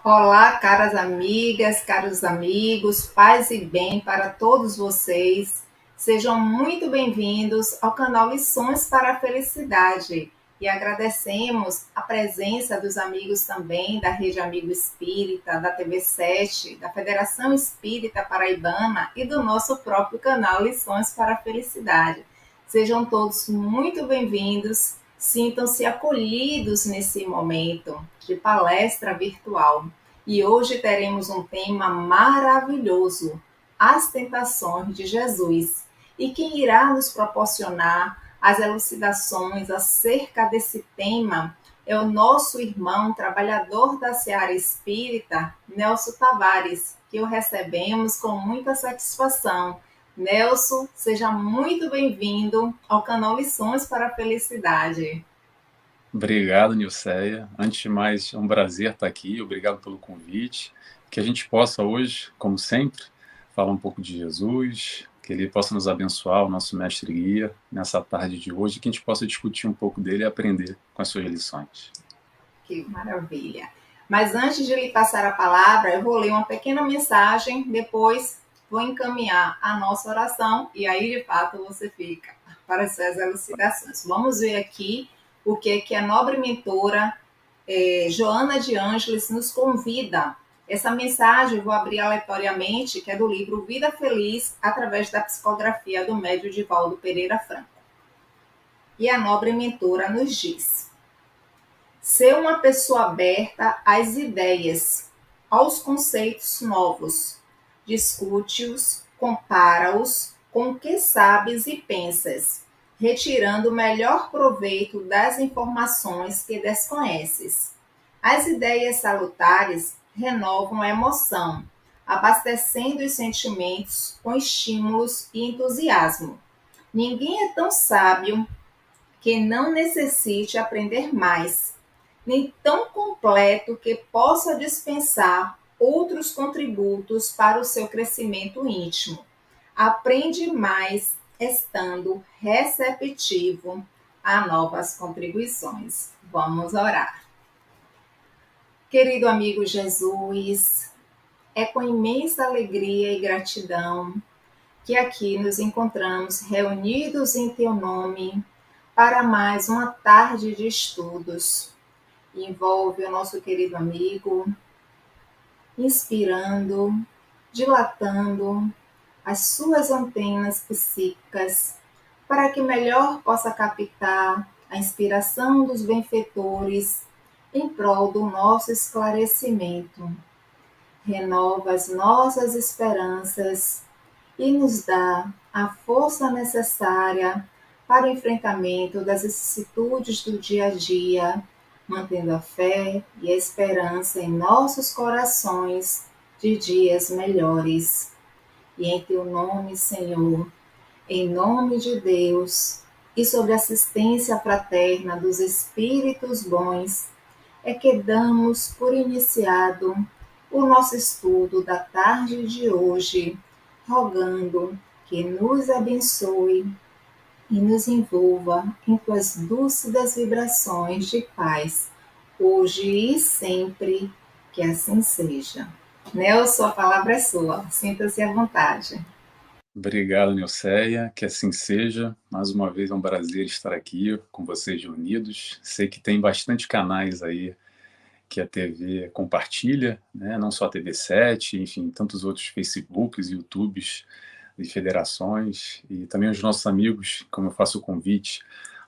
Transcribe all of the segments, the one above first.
Olá, caras amigas, caros amigos, paz e bem para todos vocês. Sejam muito bem-vindos ao canal Lições para a Felicidade. E agradecemos a presença dos amigos também da Rede Amigo Espírita, da TV7, da Federação Espírita Paraibana e do nosso próprio canal Lições para a Felicidade. Sejam todos muito bem-vindos. Sintam-se acolhidos nesse momento de palestra virtual. E hoje teremos um tema maravilhoso, as tentações de Jesus. E quem irá nos proporcionar as elucidações acerca desse tema é o nosso irmão trabalhador da Seara Espírita, Nelson Tavares, que o recebemos com muita satisfação. Nelson, seja muito bem-vindo ao canal Lições para a Felicidade. Obrigado, Nilceia. Antes de mais, é um prazer estar aqui. Obrigado pelo convite. Que a gente possa hoje, como sempre, falar um pouco de Jesus, que Ele possa nos abençoar, o nosso mestre guia, nessa tarde de hoje, que a gente possa discutir um pouco dele e aprender com as suas lições. Que maravilha! Mas antes de lhe passar a palavra, eu vou ler uma pequena mensagem, depois vou encaminhar a nossa oração e aí, de fato, você fica para as suas elucidações. Vamos ver aqui o que a nobre mentora Joana de Ângeles nos convida. Essa mensagem eu vou abrir aleatoriamente, que é do livro Vida Feliz, através da psicografia do médium Divaldo Pereira Franco. E a nobre mentora nos diz: ser uma pessoa aberta às ideias, aos conceitos novos, discute-os, compara-os com o que sabes e pensas, retirando o melhor proveito das informações que desconheces. As ideias salutares renovam a emoção, abastecendo os sentimentos com estímulos e entusiasmo. Ninguém é tão sábio que não necessite aprender mais, nem tão completo que possa dispensar outros contributos para o seu crescimento íntimo. Aprende mais estando receptivo a novas contribuições. Vamos orar. Querido amigo Jesus, é com imensa alegria e gratidão que aqui nos encontramos reunidos em teu nome para mais uma tarde de estudos. Envolve o nosso querido amigo, inspirando, dilatando as suas antenas psíquicas para que melhor possa captar a inspiração dos benfeitores em prol do nosso esclarecimento. Renova as nossas esperanças e nos dá a força necessária para o enfrentamento das vicissitudes do dia a dia, mantendo a fé e a esperança em nossos corações de dias melhores. E em teu nome, Senhor, em nome de Deus, e sob a assistência fraterna dos Espíritos bons, é que damos por iniciado o nosso estudo da tarde de hoje, rogando que nos abençoe e nos envolva em tuas dúlcidas vibrações de paz, hoje e sempre, que assim seja. Nelson, a palavra é sua, sinta-se à vontade. Obrigado, Nilceia, que assim seja. Mais uma vez é um prazer estar aqui com vocês reunidos. Sei que tem bastante canais aí que a TV compartilha, né? Não só a TV7, enfim, tantos outros Facebooks, YouTubes de federações e também os nossos amigos, como eu faço o convite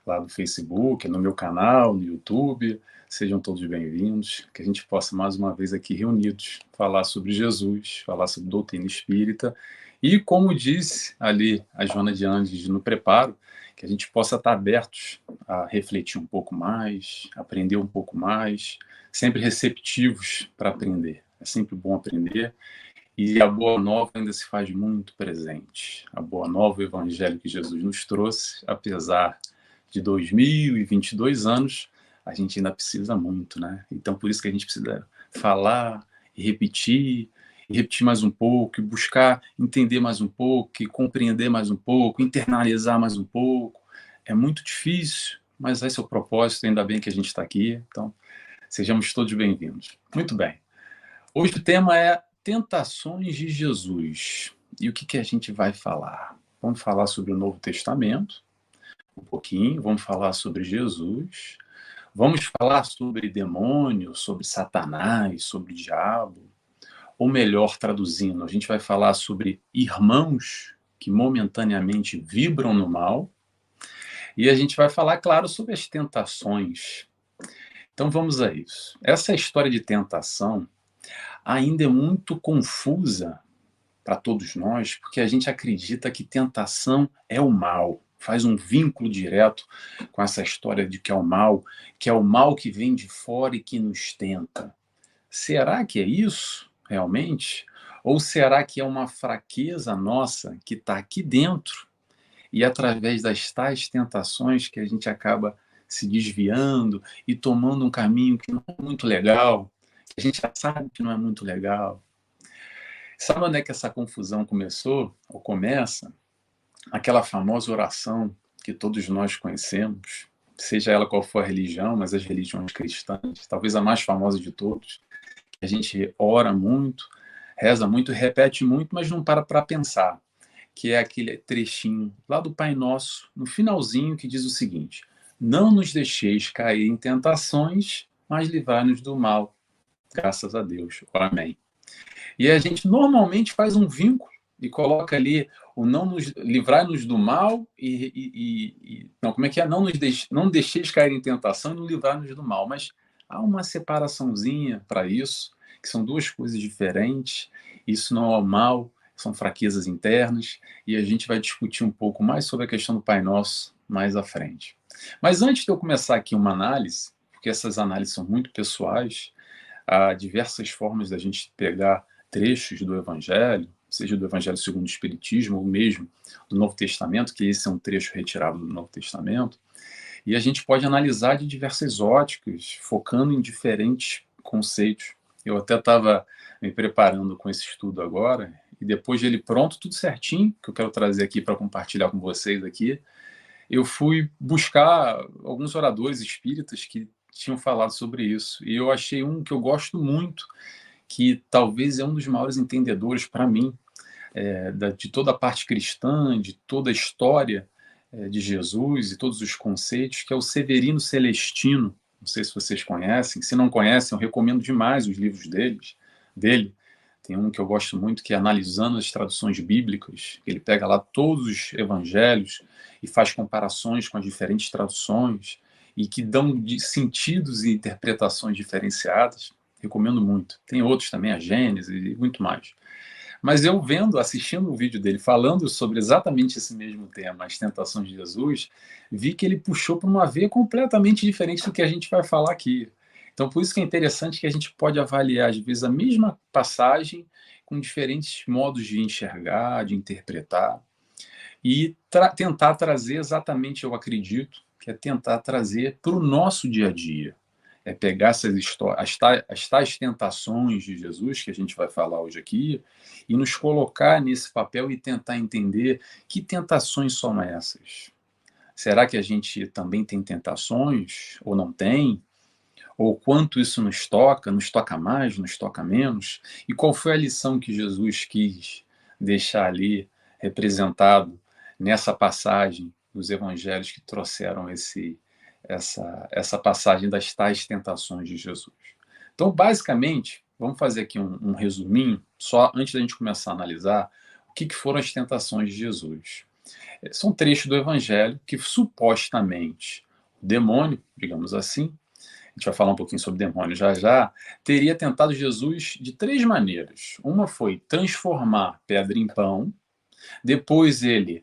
lá no Facebook, no meu canal, no YouTube, sejam todos bem-vindos, que a gente possa mais uma vez aqui reunidos falar sobre Jesus, falar sobre doutrina espírita e, como disse ali a Joana de Ângeles no preparo, que a gente possa estar abertos a refletir um pouco mais, aprender um pouco mais, sempre receptivos para aprender. É sempre bom aprender. E a Boa Nova ainda se faz muito presente. A Boa Nova, o Evangelho que Jesus nos trouxe, apesar de 2022 anos, a gente ainda precisa muito, né? Então, por isso que a gente precisa falar e repetir mais um pouco, e buscar entender mais um pouco, e compreender mais um pouco, internalizar mais um pouco. É muito difícil, mas esse é o propósito, ainda bem que a gente está aqui. Então, sejamos todos bem-vindos. Muito bem. Hoje o tema é Tentações de Jesus. E o que a gente vai falar? Vamos falar sobre o Novo Testamento, um pouquinho, vamos falar sobre Jesus, vamos falar sobre demônio, sobre Satanás, sobre o diabo, ou melhor, traduzindo, a gente vai falar sobre irmãos que momentaneamente vibram no mal, e a gente vai falar, claro, sobre as tentações. Então vamos a isso. Essa história de tentação ainda é muito confusa para todos nós, porque a gente acredita que tentação é o mal, faz um vínculo direto com essa história de que é o mal que vem de fora e que nos tenta. Será que é isso, realmente? Ou será que é uma fraqueza nossa que está aqui dentro e através das tais tentações que a gente acaba se desviando e tomando um caminho que não é muito legal, que a gente já sabe que não é muito legal? Sabe onde é que essa confusão começou, ou começa? Aquela famosa oração que todos nós conhecemos, seja ela qual for a religião, mas as religiões cristãs, talvez a mais famosa de todos, a gente ora muito, reza muito, repete muito, mas não para pensar, que é aquele trechinho lá do Pai Nosso, no finalzinho, que diz o seguinte: não nos deixeis cair em tentações, mas livrai-nos do mal. Graças a Deus. Amém. E a gente normalmente faz um vínculo e coloca ali o não nos livrai-nos do mal não, como é que é? Não deixeis cair em tentação e não livrai-nos do mal. Mas há uma separaçãozinha para isso, que são duas coisas diferentes. Isso não é o mal, são fraquezas internas, e a gente vai discutir um pouco mais sobre a questão do Pai Nosso mais à frente. Mas antes de eu começar aqui uma análise, porque essas análises são muito pessoais, há diversas formas da gente pegar trechos do Evangelho, seja do Evangelho segundo o Espiritismo ou mesmo do Novo Testamento, que esse é um trecho retirado do Novo Testamento, e a gente pode analisar de diversas óticas, focando em diferentes conceitos. Eu até estava me preparando com esse estudo agora, e depois de ele pronto, tudo certinho, que eu quero trazer aqui para compartilhar com vocês aqui, eu fui buscar alguns oradores espíritas que tinham falado sobre isso, e eu achei um que eu gosto muito, que talvez é um dos maiores entendedores para mim de toda a parte cristã, de toda a história de Jesus e todos os conceitos, que é o Severino Celestino. Não sei se vocês conhecem. Se não conhecem, eu recomendo demais os livros dele. Tem um que eu gosto muito, que é Analisando as Traduções Bíblicas. Ele pega lá todos os evangelhos e faz comparações com as diferentes traduções e que dão sentidos e interpretações diferenciadas. Recomendo muito. Tem outros também, a Gênesis e muito mais. Mas eu assistindo o vídeo dele falando sobre exatamente esse mesmo tema, as tentações de Jesus, vi que ele puxou para uma veia completamente diferente do que a gente vai falar aqui. Então, por isso que é interessante que a gente pode avaliar, às vezes, a mesma passagem com diferentes modos de enxergar, de interpretar, e tentar trazer exatamente, eu acredito, que é tentar trazer para o nosso dia a dia. É pegar essas histórias, as tais tentações de Jesus, que a gente vai falar hoje aqui, e nos colocar nesse papel e tentar entender que tentações são essas. Será que a gente também tem tentações, ou não tem? Ou quanto isso nos toca mais, nos toca menos? E qual foi a lição que Jesus quis deixar ali representado nessa passagem dos evangelhos que trouxeram essa passagem das tais tentações de Jesus? Então, basicamente, vamos fazer aqui um resuminho, só antes da gente começar a analisar o que foram as tentações de Jesus. São trechos do evangelho que supostamente o demônio, digamos assim, a gente vai falar um pouquinho sobre demônio já já, teria tentado Jesus de três maneiras. Uma foi transformar pedra em pão, depois ele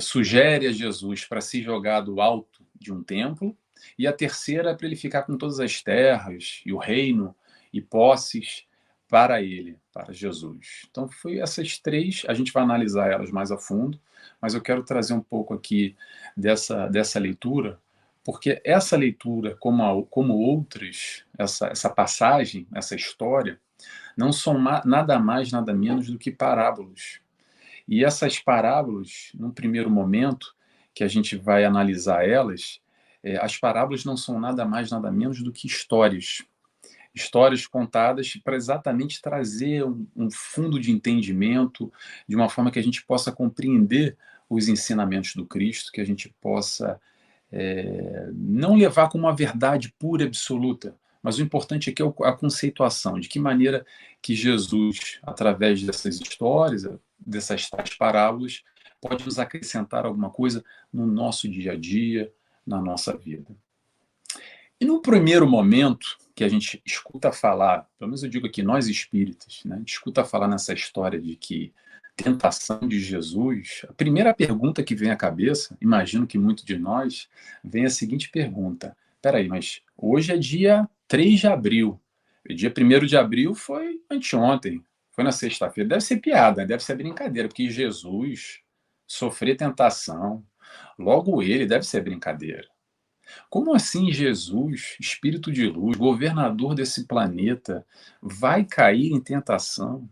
sugere a Jesus para se jogar do alto de um templo, e a terceira é para ele ficar com todas as terras e o reino e posses para ele, para Jesus. Então, foi essas três, a gente vai analisar elas mais a fundo, mas eu quero trazer um pouco aqui dessa leitura Porque essa leitura, como outras, essa passagem, essa história, não são nada mais, nada menos do que parábolas. E essas parábolas, num primeiro momento, que a gente vai analisar elas, as parábolas não são nada mais, nada menos do que histórias. Histórias contadas para exatamente trazer um fundo de entendimento, de uma forma que a gente possa compreender os ensinamentos do Cristo, que a gente possa não levar como uma verdade pura e absoluta, mas o importante aqui é a conceituação, de que maneira que Jesus, através dessas histórias, dessas tais parábolas, pode nos acrescentar alguma coisa no nosso dia a dia, na nossa vida. E no primeiro momento que a gente escuta falar, pelo menos eu digo aqui, nós espíritas, né, a gente escuta falar nessa história de que tentação de Jesus, a primeira pergunta que vem à cabeça, imagino que muito de nós, vem a seguinte pergunta: peraí, mas hoje é dia 3 de abril, o dia 1º de abril foi anteontem, foi na sexta-feira, deve ser piada, deve ser brincadeira, porque Jesus sofrer tentação, logo ele deve ser brincadeira. Como assim Jesus, espírito de luz, governador desse planeta, vai cair em tentação?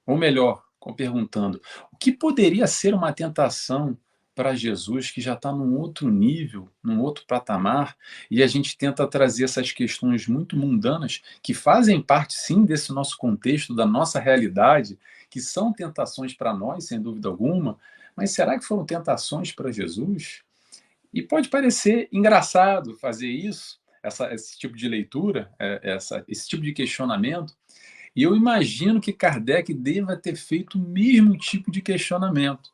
Ou melhor, perguntando, o que poderia ser uma tentação para Jesus que já está num outro nível, num outro patamar, e a gente tenta trazer essas questões muito mundanas, que fazem parte, sim, desse nosso contexto, da nossa realidade, que são tentações para nós, sem dúvida alguma, mas será que foram tentações para Jesus? E pode parecer engraçado fazer isso, esse tipo de leitura, esse tipo de questionamento, e eu imagino que Kardec deva ter feito o mesmo tipo de questionamento.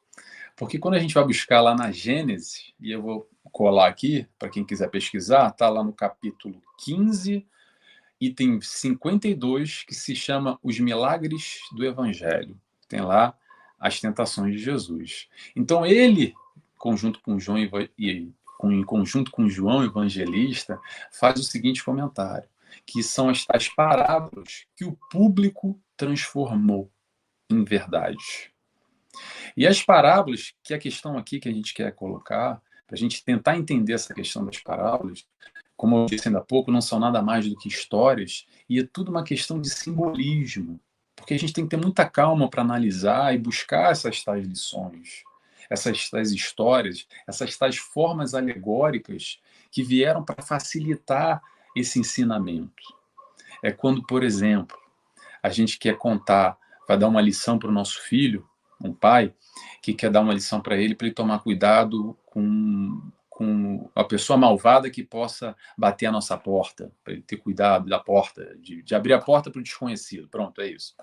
Porque quando a gente vai buscar lá na Gênesis, e eu vou colar aqui, para quem quiser pesquisar, está lá no capítulo 15, item 52, que se chama Os Milagres do Evangelho. Tem lá as tentações de Jesus. Então ele, conjunto com João em conjunto com João Evangelista, faz o seguinte comentário, que são as tais parábolas que o público transformou em verdade. E as parábolas, que é a questão aqui que a gente quer colocar, para a gente tentar entender essa questão das parábolas, como eu disse ainda há pouco, não são nada mais do que histórias, e é tudo uma questão de simbolismo, porque a gente tem que ter muita calma para analisar e buscar essas tais lições, essas tais histórias, essas tais formas alegóricas que vieram para facilitar esse ensinamento. É quando, por exemplo, a gente quer contar, vai dar uma lição para o nosso filho, um pai, que quer dar uma lição para ele tomar cuidado com a pessoa malvada que possa bater a nossa porta, para ele ter cuidado da porta, de abrir a porta para o desconhecido. Pronto, é isso.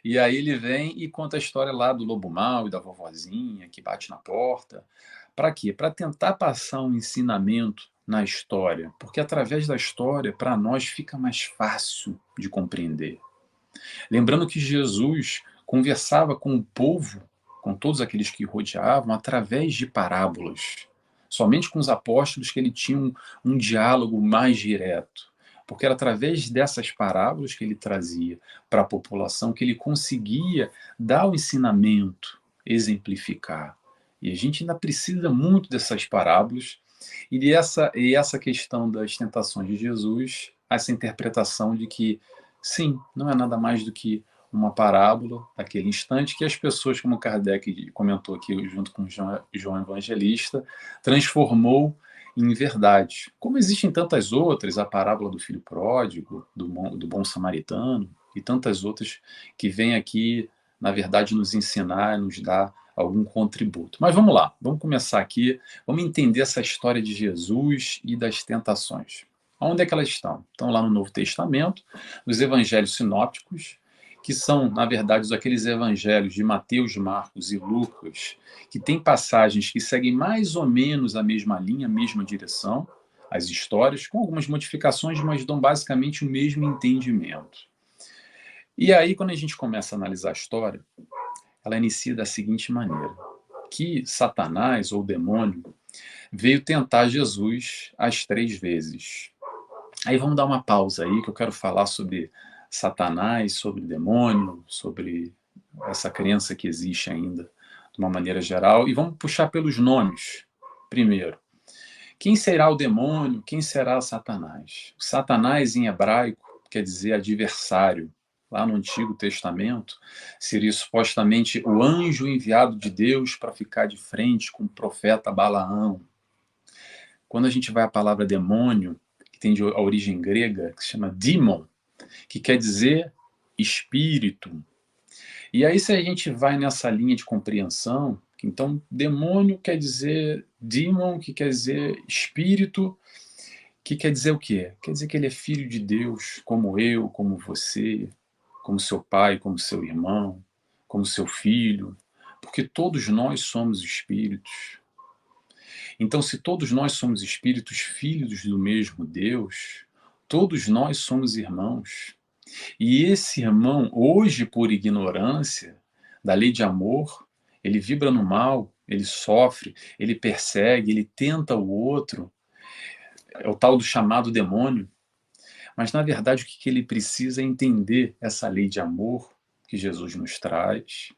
E aí ele vem e conta a história lá do lobo mau e da vovozinha que bate na porta. Para quê? Para tentar passar um ensinamento na história, porque através da história, para nós, fica mais fácil de compreender. Lembrando que Jesus conversava com o povo, com todos aqueles que o rodeavam, através de parábolas. Somente com os apóstolos que ele tinha um diálogo mais direto. Porque era através dessas parábolas que ele trazia para a população que ele conseguia dar o ensinamento, exemplificar. E a gente ainda precisa muito dessas parábolas e essa questão das tentações de Jesus, essa interpretação de que, sim, não é nada mais do que uma parábola daquele instante que as pessoas, como Kardec comentou aqui junto com João Evangelista, transformou em verdade. Como existem tantas outras, a parábola do filho pródigo, do bom samaritano e tantas outras que vêm aqui, na verdade, nos ensinar, nos dar algum contributo. Mas vamos lá, vamos começar aqui, vamos entender essa história de Jesus e das tentações. Onde é que elas estão? Estão lá no Novo Testamento, nos evangelhos sinópticos, que são, na verdade, aqueles evangelhos de Mateus, Marcos e Lucas, que têm passagens que seguem mais ou menos a mesma linha, a mesma direção, as histórias, com algumas modificações, mas dão basicamente o mesmo entendimento. E aí, quando a gente começa a analisar a história, ela inicia da seguinte maneira, que Satanás, ou demônio, veio tentar Jesus as 3 vezes. Aí vamos dar uma pausa aí, que eu quero falar sobre Satanás, sobre demônio, sobre essa crença que existe ainda, de uma maneira geral, e vamos puxar pelos nomes, primeiro, Quem será o demônio? Quem será Satanás? O Satanás, em hebraico, quer dizer adversário. Lá no Antigo Testamento, seria supostamente o anjo enviado de Deus para ficar de frente com o profeta Balaão. Quando a gente vai à palavra demônio, que tem a origem grega, que se chama demon, que quer dizer espírito. E aí, se a gente vai nessa linha de compreensão, então, demônio quer dizer demon, que quer dizer espírito, que quer dizer o quê? Quer dizer que ele é filho de Deus, como eu, como você, como seu pai, como seu irmão, como seu filho, porque todos nós somos espíritos. Então, se todos nós somos espíritos filhos do mesmo Deus, todos nós somos irmãos. E esse irmão, hoje, por ignorância da lei de amor, ele vibra no mal, ele sofre, ele persegue, ele tenta o outro. É o tal do chamado demônio. Mas, na verdade, o que ele precisa é entender essa lei de amor que Jesus nos traz.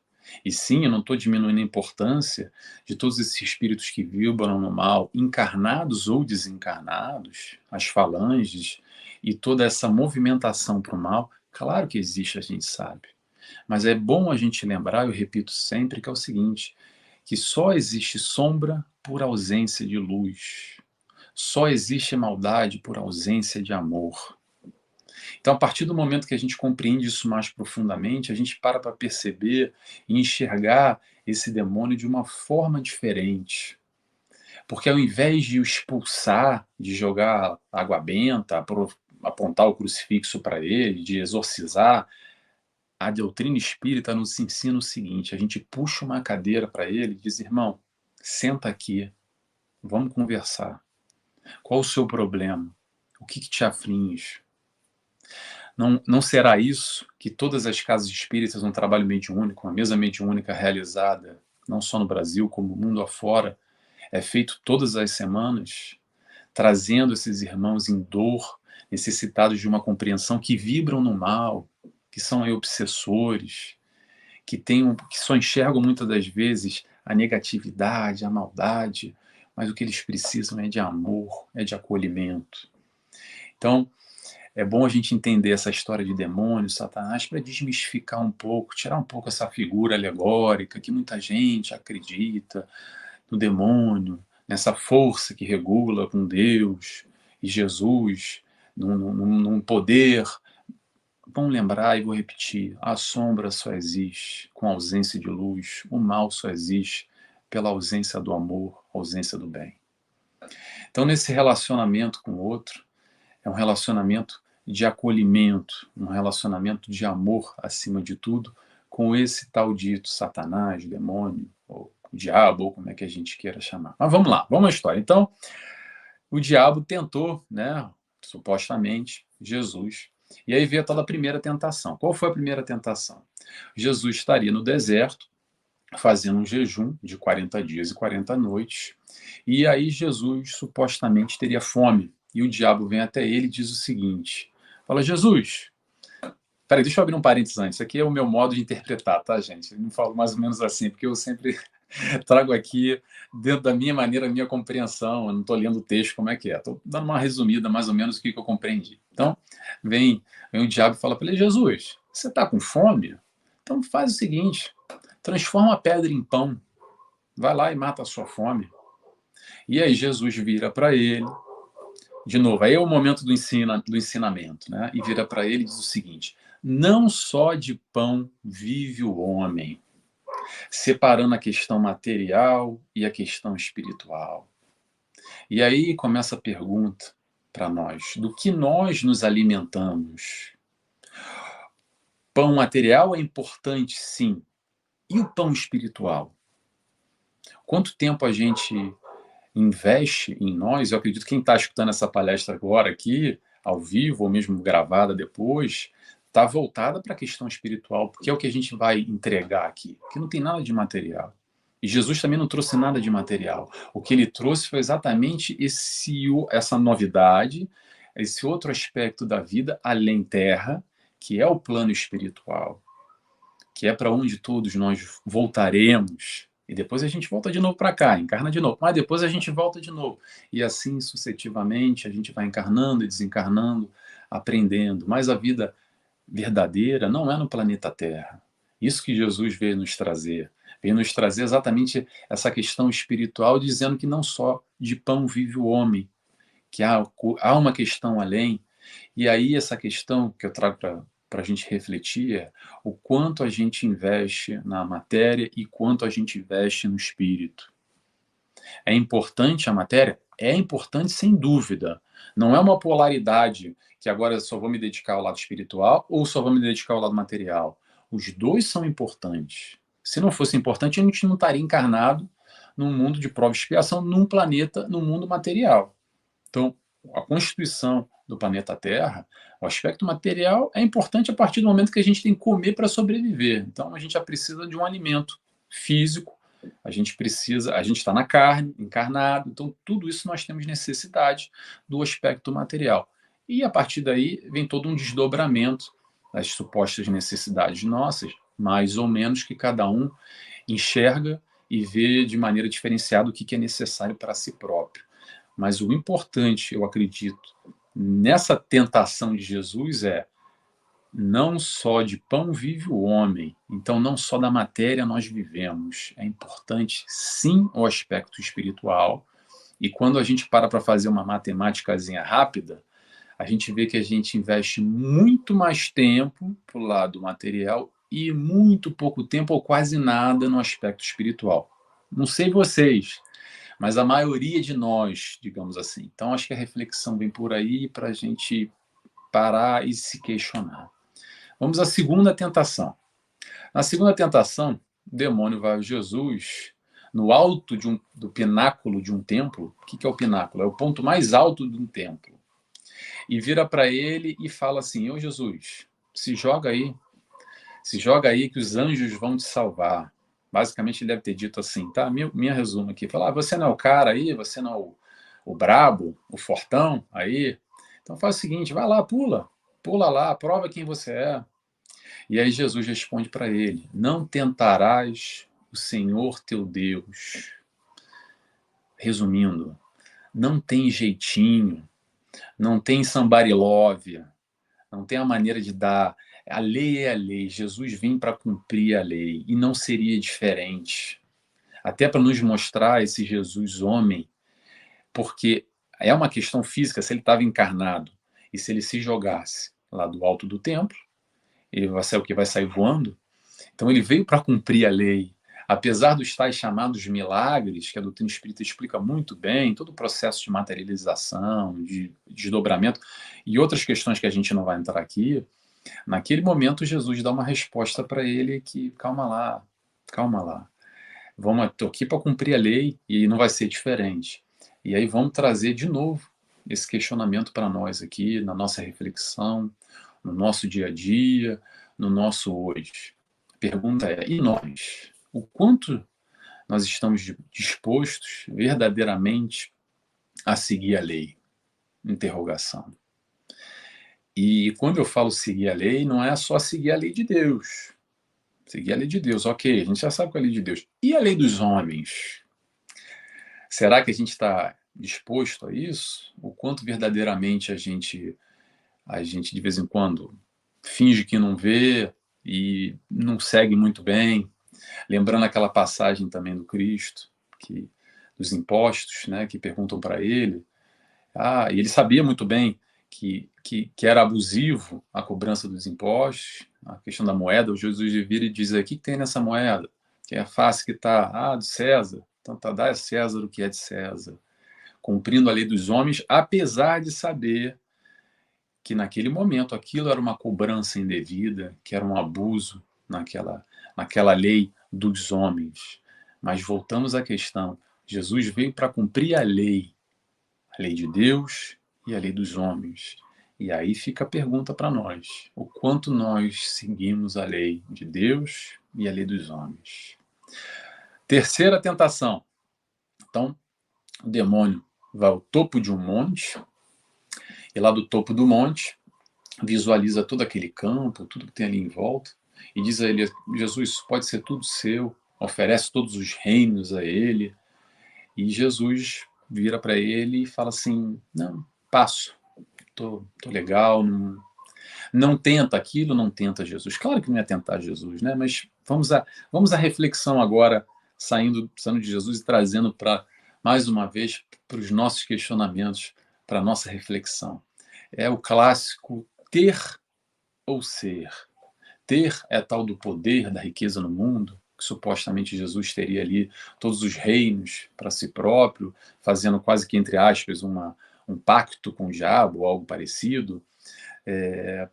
E sim, eu não estou diminuindo a importância de todos esses espíritos que vibram no mal, encarnados ou desencarnados, as falanges e toda essa movimentação para o mal. Claro que existe, a gente sabe. Mas é bom a gente lembrar, eu repito sempre, que é o seguinte, que só existe sombra por ausência de luz. Só existe maldade por ausência de amor. Então, a partir do momento que a gente compreende isso mais profundamente, a gente para perceber e enxergar esse demônio de uma forma diferente. Porque ao invés de o expulsar, de jogar água benta, apontar o crucifixo para ele, de exorcizar, a doutrina espírita nos ensina o seguinte: a gente puxa uma cadeira para ele e diz, irmão, senta aqui, vamos conversar. Qual o seu problema? O que te aflige? Não será isso que todas as casas espíritas, um trabalho mediúnico, uma mesa mediúnica realizada, não só no Brasil, como no mundo afora, é feito todas as semanas, trazendo esses irmãos em dor, necessitados de uma compreensão, que vibram no mal, que são aí obsessores, que só enxergam muitas das vezes a negatividade, a maldade, mas o que eles precisam é de amor, é de acolhimento. Então, é bom a gente entender essa história de demônio, Satanás, para desmistificar um pouco, tirar um pouco essa figura alegórica que muita gente acredita no demônio, nessa força que regula com Deus e Jesus, num poder. Vamos lembrar e vou repetir: a sombra só existe com a ausência de luz, o mal só existe pela ausência do amor, ausência do bem. Então, nesse relacionamento com o outro, é um relacionamento de acolhimento, um relacionamento de amor acima de tudo, com esse tal dito Satanás, demônio, ou diabo, ou como é que a gente queira chamar. Mas vamos lá, vamos à história. Então, o diabo tentou, né, supostamente, Jesus. E aí veio a tal da primeira tentação. Qual foi a primeira tentação? Jesus estaria no deserto, fazendo um jejum de 40 dias e 40 noites, e aí Jesus supostamente teria fome. E o diabo vem até ele e diz o seguinte, fala, Jesus, peraí, deixa eu abrir um parênteses antes, isso aqui é o meu modo de interpretar, tá, gente? Eu não falo mais ou menos assim, porque eu sempre trago aqui, dentro da minha maneira, a minha compreensão, eu não estou lendo o texto como é que é, estou dando uma resumida mais ou menos do que eu compreendi. Então, vem o diabo e fala para ele, Jesus, você está com fome? Então faz o seguinte, transforma a pedra em pão, vai lá e mata a sua fome. E aí Jesus vira para ele, de novo, aí é o momento do ensinamento, né? E vira para ele e diz o seguinte, não só de pão vive o homem, separando a questão material e a questão espiritual. E aí começa a pergunta para nós, do que nós nos alimentamos? Pão material é importante, sim. E o pão espiritual? Quanto tempo a gente investe em nós? Eu acredito que quem está escutando essa palestra agora aqui, ao vivo, ou mesmo gravada depois, está voltada para a questão espiritual, porque é o que a gente vai entregar aqui, que não tem nada de material. E Jesus também não trouxe nada de material. O que ele trouxe foi exatamente essa novidade, esse outro aspecto da vida, além terra, que é o plano espiritual, que é para onde todos nós voltaremos E depois a gente volta de novo para cá, encarna de novo. Mas depois a gente volta de novo. E assim sucessivamente a gente vai encarnando e desencarnando, aprendendo. Mas a vida verdadeira não é no planeta Terra. Isso que Jesus veio nos trazer. Veio nos trazer exatamente essa questão espiritual, dizendo que não só de pão vive o homem, que há uma questão além. E aí essa questão que eu trago para a gente refletir é o quanto a gente investe na matéria e quanto a gente investe no espírito. É importante a matéria? É importante, sem dúvida. Não é uma polaridade que agora eu só vou me dedicar ao lado espiritual ou só vou me dedicar ao lado material. Os dois são importantes. Se não fosse importante, a gente não estaria encarnado num mundo de prova e expiação, num planeta, num mundo material. Então, a constituição do planeta Terra, o aspecto material é importante a partir do momento que a gente tem que comer para sobreviver. Então, a gente já precisa de um alimento físico, a gente está na carne, encarnado, então tudo isso nós temos necessidade do aspecto material. E a partir daí vem todo um desdobramento das supostas necessidades nossas, mais ou menos que cada um enxerga e vê de maneira diferenciada o que é necessário para si próprio. Mas o importante, eu acredito, nessa tentação de Jesus é não só de pão vive o homem, então não só da matéria nós vivemos. É importante, sim, o aspecto espiritual. E quando a gente para fazer uma matemáticazinha rápida, a gente vê que a gente investe muito mais tempo para o lado material e muito pouco tempo ou quase nada no aspecto espiritual. Não sei vocês, mas a maioria de nós, digamos assim. Então, acho que a reflexão vem por aí para a gente parar e se questionar. Vamos à segunda tentação. Na segunda tentação, o demônio vai a Jesus no alto do pináculo de um templo. O que é o pináculo? É o ponto mais alto de um templo. E vira para ele e fala assim: ô Jesus, se joga aí que os anjos vão te salvar. Basicamente, ele deve ter dito assim, tá? Minha resumo aqui. Falar, você não é o cara aí, você não é o brabo, o fortão aí. Então faz o seguinte, vai lá, pula lá, prova quem você é. E aí Jesus responde para ele: não tentarás o Senhor teu Deus. Resumindo, não tem jeitinho, não tem somebody love, não tem a maneira de dar. A lei é a lei. Jesus vem para cumprir a lei e não seria diferente. Até para nos mostrar esse Jesus homem, porque é uma questão física. Se ele estava encarnado e se ele se jogasse lá do alto do templo, ele vai ser o que vai sair voando. Então ele veio para cumprir a lei. Apesar dos tais chamados milagres, que a doutrina espírita explica muito bem, todo o processo de materialização, de desdobramento e outras questões que a gente não vai entrar aqui, naquele momento Jesus dá uma resposta para ele que calma lá, estou aqui para cumprir a lei e não vai ser diferente. E aí vamos trazer de novo esse questionamento para nós aqui, na nossa reflexão, no nosso dia a dia, no nosso hoje. A pergunta é, e nós? O quanto nós estamos dispostos verdadeiramente a seguir a lei? Interrogação. E quando eu falo seguir a lei, não é só seguir a lei de Deus. Seguir a lei de Deus, ok, a gente já sabe qual é a lei de Deus. E a lei dos homens? Será que a gente está disposto a isso? O quanto verdadeiramente a gente de vez em quando finge que não vê e não segue muito bem? Lembrando aquela passagem também do Cristo, dos impostos, né, que perguntam para ele. E ele sabia muito bem que era abusivo a cobrança dos impostos, a questão da moeda. O Jesus vira e diz: o que tem nessa moeda? Que é a face que está, do César. Então, dá a César o que é de César. Cumprindo a lei dos homens, apesar de saber que naquele momento aquilo era uma cobrança indevida, que era um abuso naquela lei dos homens. Mas voltamos à questão: Jesus veio para cumprir a lei de Deus e a lei dos homens. E aí fica a pergunta para nós: o quanto nós seguimos a lei de Deus e a lei dos homens? Terceira tentação. Então, o demônio vai ao topo de um monte, e lá do topo do monte visualiza todo aquele campo, tudo que tem ali em volta, e diz a ele: Jesus, isso pode ser tudo seu, oferece todos os reinos a ele, e Jesus vira para ele e fala assim, não, passo, tô legal, não tenta aquilo, não tenta Jesus. Claro que não é tentar Jesus, né? Mas vamos à reflexão agora, saindo de Jesus e trazendo para, mais uma vez, para os nossos questionamentos, para a nossa reflexão. É o clássico ter ou ser. Ter é tal do poder, da riqueza no mundo, que supostamente Jesus teria ali todos os reinos para si próprio, fazendo quase que, entre aspas, um pacto com o diabo ou algo parecido,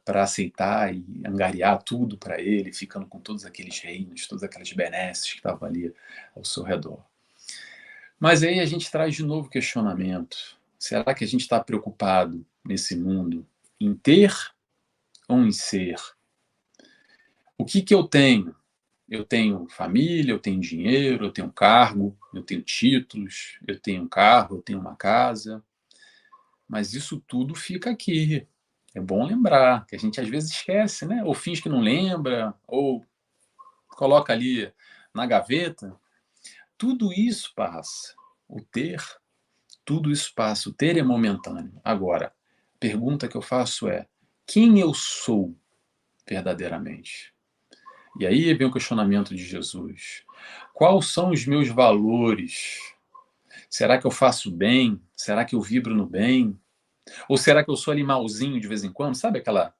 para aceitar e angariar tudo para ele, ficando com todos aqueles reinos, todas aquelas benesses que estavam ali ao seu redor. Mas aí a gente traz de novo o questionamento. Será que a gente está preocupado nesse mundo em ter ou em ser? O que eu tenho? Eu tenho família, eu tenho dinheiro, eu tenho cargo, eu tenho títulos, eu tenho um carro, eu tenho uma casa. Mas isso tudo fica aqui. É bom lembrar, que a gente às vezes esquece, né? Ou finge que não lembra, ou coloca ali na gaveta. Tudo isso passa. O ter, tudo isso passa. O ter é momentâneo. Agora, a pergunta que eu faço é: quem eu sou verdadeiramente? E aí vem o questionamento de Jesus. Quais são os meus valores? Será que eu faço bem? Será que eu vibro no bem? Ou será que eu sou ali malzinho de vez em quando? Sabe aquela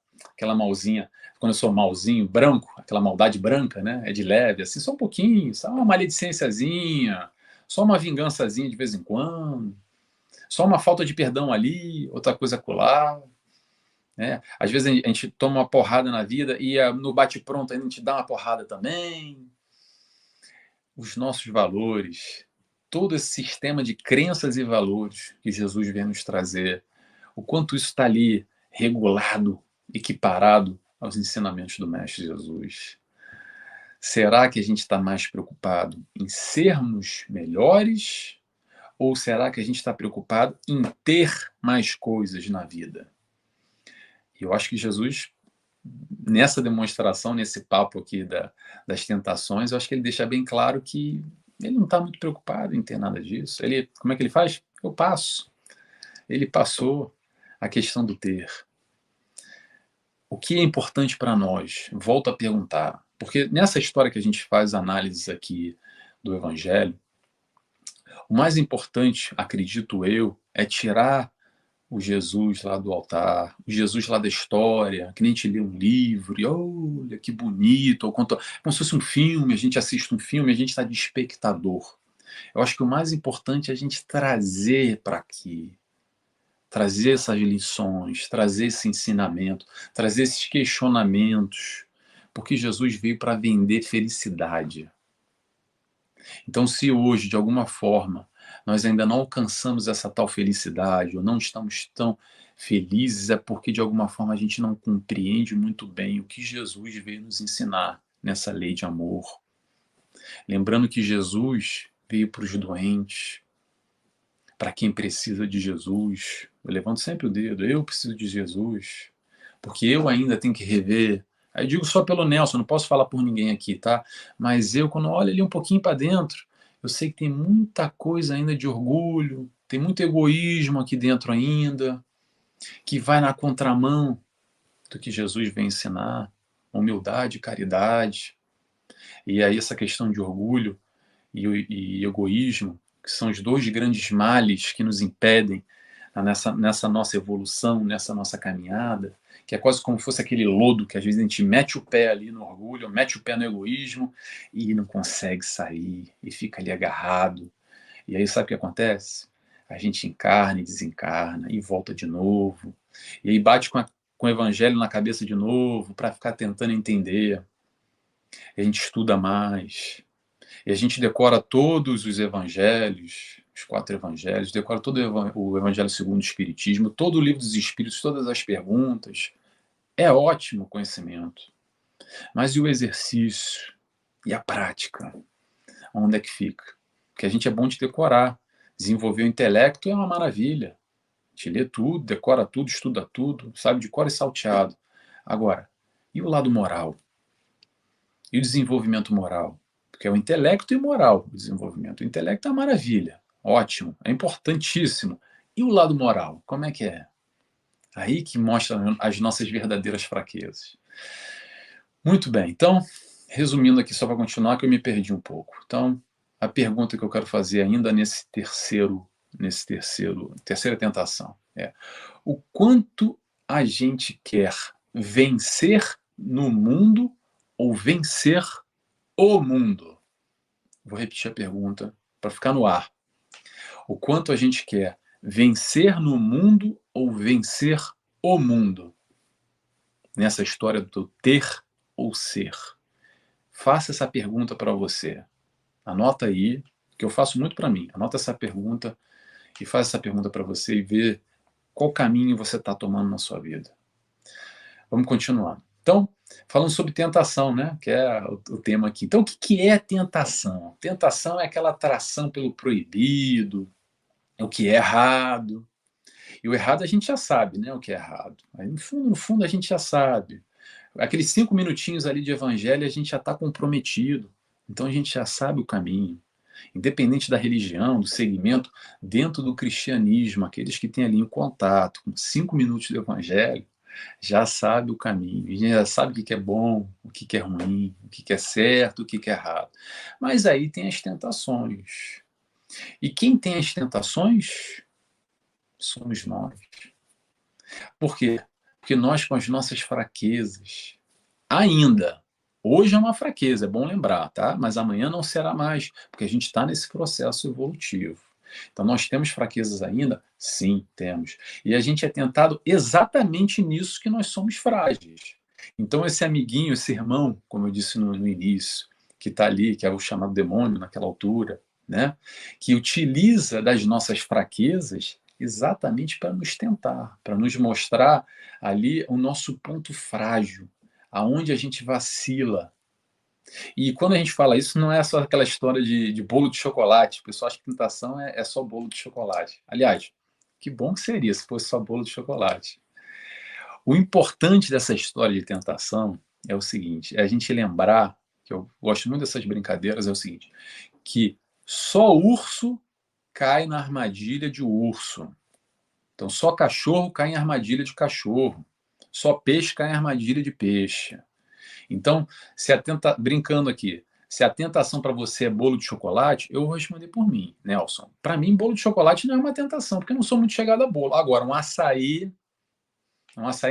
malzinha, quando eu sou malzinho, branco, aquela maldade branca, né? É de leve, assim, só um pouquinho, só uma maledicênciazinha, só uma vingançazinha de vez em quando, só uma falta de perdão ali, outra coisa acolá, né? Às vezes a gente toma uma porrada na vida e no bate-pronto a gente dá uma porrada também. Os nossos valores, todo esse sistema de crenças e valores que Jesus vem nos trazer, o quanto isso está ali regulado, equiparado aos ensinamentos do Mestre Jesus. Será que a gente está mais preocupado em sermos melhores ou será que a gente está preocupado em ter mais coisas na vida? E eu acho que Jesus, nessa demonstração, nesse papo aqui das tentações, eu acho que ele deixa bem claro que ele não está muito preocupado em ter nada disso. Ele, como é que ele faz? Eu passo. Ele passou a questão do ter. O que é importante para nós? Volto a perguntar. Porque nessa história que a gente faz análises aqui do Evangelho, o mais importante, acredito eu, é tirar o Jesus lá do altar, o Jesus lá da história, que nem te lê um livro, e olha que bonito, ou como se fosse um filme, a gente assiste um filme, a gente está de espectador. Eu acho que o mais importante é a gente trazer para aqui, trazer essas lições, trazer esse ensinamento, trazer esses questionamentos, porque Jesus veio para vender felicidade. Então, se hoje, de alguma forma, nós ainda não alcançamos essa tal felicidade, ou não estamos tão felizes, é porque, de alguma forma, a gente não compreende muito bem o que Jesus veio nos ensinar nessa lei de amor. Lembrando que Jesus veio para os doentes, para quem precisa de Jesus. Eu levanto sempre o dedo, eu preciso de Jesus, porque eu ainda tenho que rever. Aí eu digo só pelo Nelson, não posso falar por ninguém aqui, tá? Mas eu, quando olho ali um pouquinho para dentro, eu sei que tem muita coisa ainda de orgulho, tem muito egoísmo aqui dentro ainda, que vai na contramão do que Jesus vem ensinar, humildade, caridade. E aí essa questão de orgulho e egoísmo, que são os dois grandes males que nos impedem nessa nossa evolução, nessa nossa caminhada, que é quase como se fosse aquele lodo que às vezes a gente mete o pé ali no orgulho, mete o pé no egoísmo e não consegue sair, e fica ali agarrado. E aí sabe o que acontece? A gente encarna e desencarna e volta de novo. E aí bate com o evangelho na cabeça de novo para ficar tentando entender. E a gente estuda mais, e a gente decora todos os evangelhos, os 4 evangelhos, decora todo o evangelho segundo o Espiritismo, todo o livro dos Espíritos, todas as perguntas. É ótimo o conhecimento. Mas e o exercício? E a prática? Onde é que fica? Porque a gente é bom de decorar. Desenvolver o intelecto é uma maravilha. A gente lê tudo, decora tudo, estuda tudo, sabe de cor e salteado. Agora, e o lado moral? E o desenvolvimento moral? porque é o intelecto e o moral, o desenvolvimento. O intelecto é uma maravilha, ótimo, é importantíssimo. E o lado moral, como é que é? Aí que mostra as nossas verdadeiras fraquezas. Muito bem, então, resumindo aqui, só para continuar, que eu me perdi um pouco. Então, a pergunta que eu quero fazer ainda terceira tentação é: o quanto a gente quer vencer no mundo ou vencer o mundo? Vou repetir a pergunta para ficar no ar. O quanto a gente quer vencer no mundo ou vencer o mundo? Nessa história do ter ou ser. Faça essa pergunta para você. Anota aí, que eu faço muito para mim. Anota essa pergunta e faz essa pergunta para você e vê qual caminho você está tomando na sua vida. Vamos continuar. Então, falando sobre tentação, né? Que é o tema aqui. Então, o que é tentação? Tentação é aquela atração pelo proibido, é o que é errado. E o errado a gente já sabe, né? O que é errado. Aí, no fundo, a gente já sabe. Aqueles 5 minutinhos ali de evangelho, a gente já está comprometido. Então, a gente já sabe o caminho. Independente da religião, do segmento, dentro do cristianismo, aqueles que têm ali um contato com 5 minutos do evangelho, já sabe o caminho, já sabe o que é bom, o que é ruim, o que é certo, o que é errado. Mas aí tem as tentações. E quem tem as tentações somos nós. Por quê? Porque nós, com as nossas fraquezas, ainda, hoje é uma fraqueza, é bom lembrar, tá? Mas amanhã não será mais, porque a gente está nesse processo evolutivo. Então, nós temos fraquezas ainda? Sim, temos. E a gente é tentado exatamente nisso que nós somos frágeis. Então, esse amiguinho, esse irmão, como eu disse no início, que está ali, que é o chamado demônio naquela altura, né? Que utiliza das nossas fraquezas exatamente para nos tentar, para nos mostrar ali o nosso ponto frágil, aonde a gente vacila. E quando a gente fala isso, não é só aquela história de bolo de chocolate. O pessoal acha que tentação é só bolo de chocolate. Aliás, que bom que seria se fosse só bolo de chocolate. O importante dessa história de tentação é o seguinte: é a gente lembrar, que eu gosto muito dessas brincadeiras, é o seguinte, que só urso cai na armadilha de urso. Então, só cachorro cai em armadilha de cachorro. Só peixe cai em armadilha de peixe. Então, brincando aqui, se a tentação para você é bolo de chocolate, eu vou responder por mim, Nelson. Para mim, bolo de chocolate não é uma tentação, porque eu não sou muito chegado a bolo. Agora, um açaí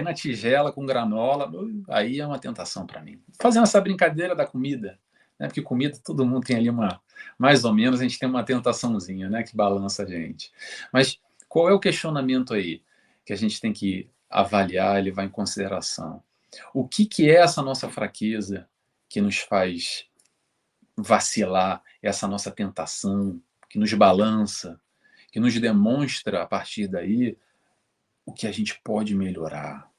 na tigela com granola, aí é uma tentação para mim. Fazendo essa brincadeira da comida, né? Porque comida todo mundo tem ali mais ou menos, a gente tem uma tentaçãozinha, né? Que balança a gente. Mas qual é o questionamento aí que a gente tem que avaliar e levar em consideração? O que é essa nossa fraqueza que nos faz vacilar, essa nossa tentação, que nos balança, que nos demonstra a partir daí o que a gente pode melhorar?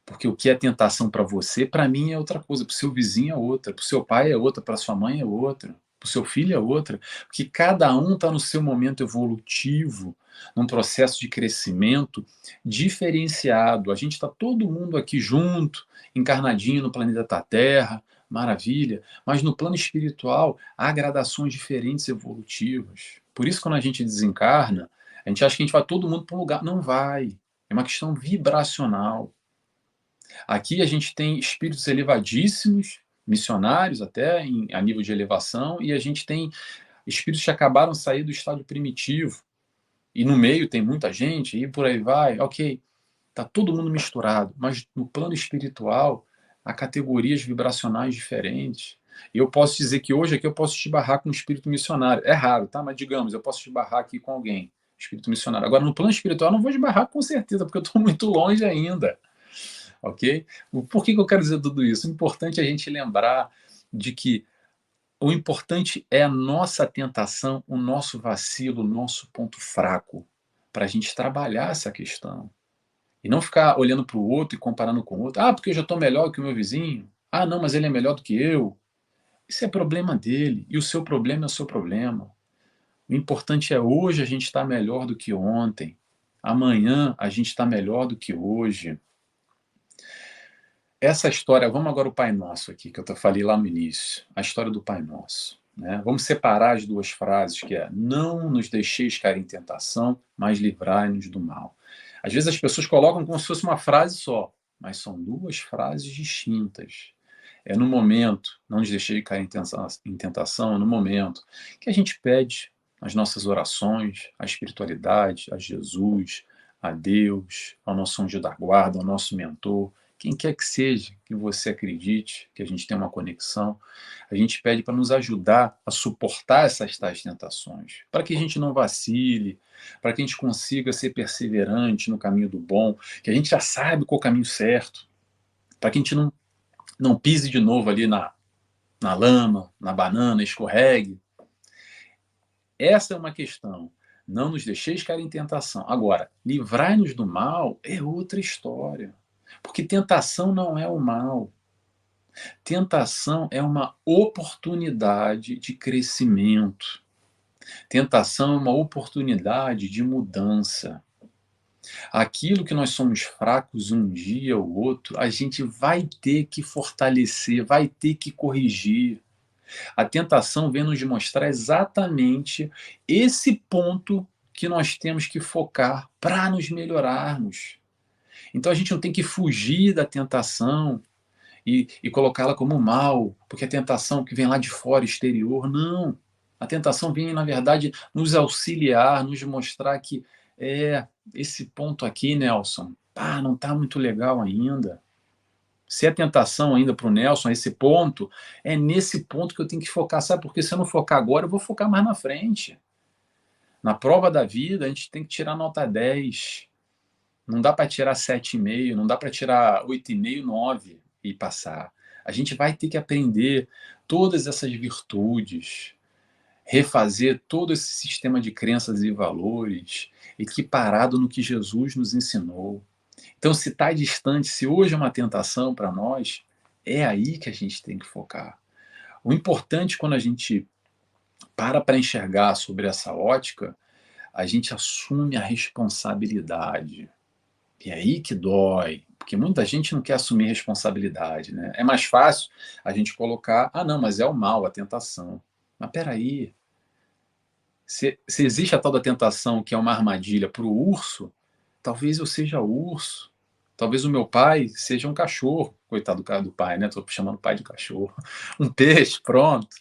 Porque o que é tentação para você, para mim é outra coisa, para o seu vizinho é outra, para o seu pai é outra, para sua mãe é outra, para o seu filho é outra. Porque cada um está no seu momento evolutivo, num processo de crescimento diferenciado. A gente está todo mundo aqui junto, encarnadinho no planeta Terra, maravilha, mas no plano espiritual há gradações diferentes evolutivas. Por isso, quando a gente desencarna, a gente acha que a gente vai todo mundo para um lugar. Não vai. É uma questão vibracional. Aqui a gente tem espíritos elevadíssimos, missionários até, a nível de elevação, e a gente tem espíritos que acabaram de sair do estado primitivo. E no meio tem muita gente, e por aí vai. Ok, está todo mundo misturado, mas no plano espiritual há categorias vibracionais diferentes. E eu posso dizer que hoje aqui eu posso esbarrar com um espírito missionário. É raro, tá? Mas digamos, eu posso esbarrar aqui com alguém, espírito missionário. Agora, no plano espiritual, eu não vou esbarrar com certeza, porque eu estou muito longe ainda. Ok? Por que eu quero dizer tudo isso? O importante é a gente lembrar de que o importante é a nossa tentação, o nosso vacilo, o nosso ponto fraco, para a gente trabalhar essa questão. E não ficar olhando para o outro e comparando com o outro. Ah, porque eu já estou melhor que o meu vizinho. Ah, não, mas ele é melhor do que eu. Isso é problema dele. E o seu problema é o seu problema. O importante é hoje a gente estar melhor do que ontem. Amanhã a gente está melhor do que hoje. essa história, vamos agora o Pai Nosso aqui, que eu falei lá no início, a história do Pai Nosso. Né? Vamos separar as duas frases, que é: não nos deixeis cair em tentação, mas livrai-nos do mal. Às vezes as pessoas colocam como se fosse uma frase só, mas são duas frases distintas. É no momento, não nos deixeis cair em tentação, é no momento que a gente pede nas nossas orações, a espiritualidade, a Jesus, a Deus, ao nosso anjo da guarda, ao nosso mentor, quem quer que seja que você acredite, que a gente tem uma conexão, a gente pede para nos ajudar a suportar essas tais tentações, para que a gente não vacile, para que a gente consiga ser perseverante no caminho do bom, que a gente já sabe qual é o caminho certo, para que a gente não pise de novo ali na lama, na banana, escorregue. Essa é uma questão. Não nos deixeis cair em tentação. Agora, livrai-nos do mal é outra história. Porque tentação não é o mal. Tentação é uma oportunidade de crescimento. Tentação é uma oportunidade de mudança. Aquilo que nós somos fracos um dia ou outro, a gente vai ter que fortalecer, vai ter que corrigir. A tentação vem nos mostrar exatamente esse ponto que nós temos que focar para nos melhorarmos. Então a gente não tem que fugir da tentação e colocá-la como mal, porque a tentação que vem lá de fora, exterior, não. A tentação vem, na verdade, nos auxiliar, nos mostrar que esse ponto aqui, Nelson, não está muito legal ainda. Se é tentação ainda para o Nelson, esse ponto, é nesse ponto que eu tenho que focar, sabe? Porque se eu não focar agora, eu vou focar mais na frente. Na prova da vida, a gente tem que tirar nota 10. Não dá para tirar 7,5, não dá para tirar 8,5, 9 e passar. A gente vai ter que aprender todas essas virtudes, refazer todo esse sistema de crenças e valores, equiparado no que Jesus nos ensinou. Então, se está distante, se hoje é uma tentação para nós, é aí que a gente tem que focar. O importante, quando a gente para enxergar sobre essa ótica, a gente assume a responsabilidade. E é aí que dói, porque muita gente não quer assumir responsabilidade. Né? É mais fácil a gente colocar: não, mas é o mal, a tentação. Mas peraí, se existe a tal da tentação que é uma armadilha para o urso, talvez eu seja urso. Talvez o meu pai seja um cachorro. Coitado do pai, né? Estou chamando o pai de cachorro. Um peixe, pronto.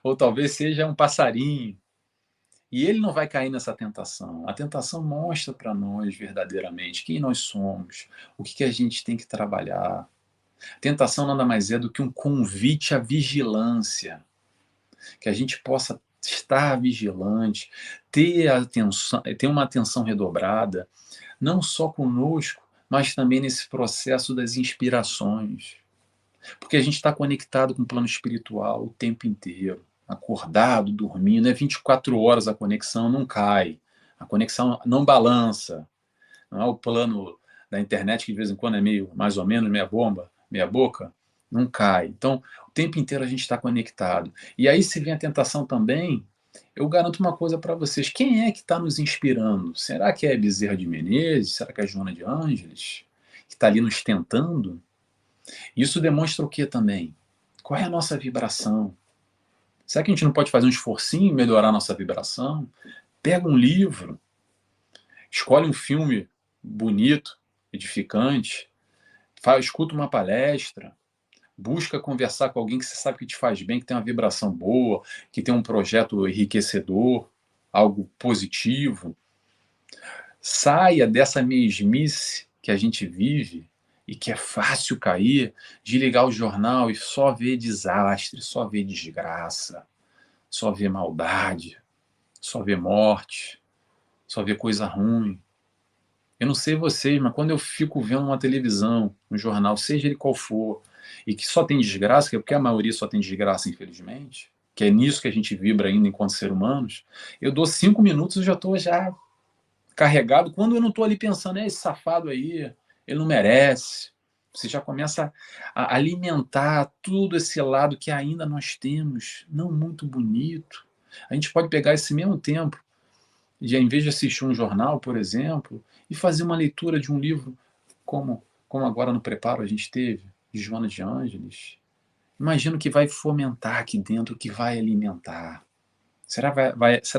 Ou talvez seja um passarinho. E ele não vai cair nessa tentação. A tentação mostra para nós verdadeiramente quem nós somos, o que a gente tem que trabalhar. A tentação nada mais é do que um convite à vigilância. Que a gente possa estar vigilante, ter uma atenção redobrada, não só conosco, mas também nesse processo das inspirações. Porque a gente está conectado com o plano espiritual o tempo inteiro, acordado, dormindo, é 24 horas, a conexão não cai, a conexão não balança, não é o plano da internet que de vez em quando é meio, mais ou menos, meia bomba, meia boca, não cai. Então, o tempo inteiro a gente está conectado. E aí, se vem a tentação também, eu garanto uma coisa para vocês: quem é que está nos inspirando? Será que é Bezerra de Menezes? Será que é Joana de Ângeles? Que está ali nos tentando? Isso demonstra o que também? Qual é a nossa vibração? Será que a gente não pode fazer um esforcinho e melhorar a nossa vibração? Pega um livro, escolhe um filme bonito, edificante, escuta uma palestra, busca conversar com alguém que você sabe que te faz bem, que tem uma vibração boa, que tem um projeto enriquecedor, algo positivo. Saia dessa mesmice que a gente vive e que é fácil cair, de ligar o jornal e só ver desastre, só ver desgraça, só ver maldade, só ver morte, só ver coisa ruim. Eu não sei vocês, mas quando eu fico vendo uma televisão, um jornal, seja ele qual for, e que só tem desgraça, que é porque a maioria só tem desgraça, infelizmente, que é nisso que a gente vibra ainda enquanto ser humanos, eu dou 5 minutos e já estou já carregado, quando eu não estou ali pensando: esse safado aí, ele não merece. Você já começa a alimentar tudo esse lado que ainda nós temos, não muito bonito. A gente pode pegar esse mesmo tempo, e em vez de assistir um jornal, por exemplo, e fazer uma leitura de um livro, como agora no preparo a gente teve, de Joana de Ângeles, imagino que vai fomentar aqui dentro, que vai alimentar. Será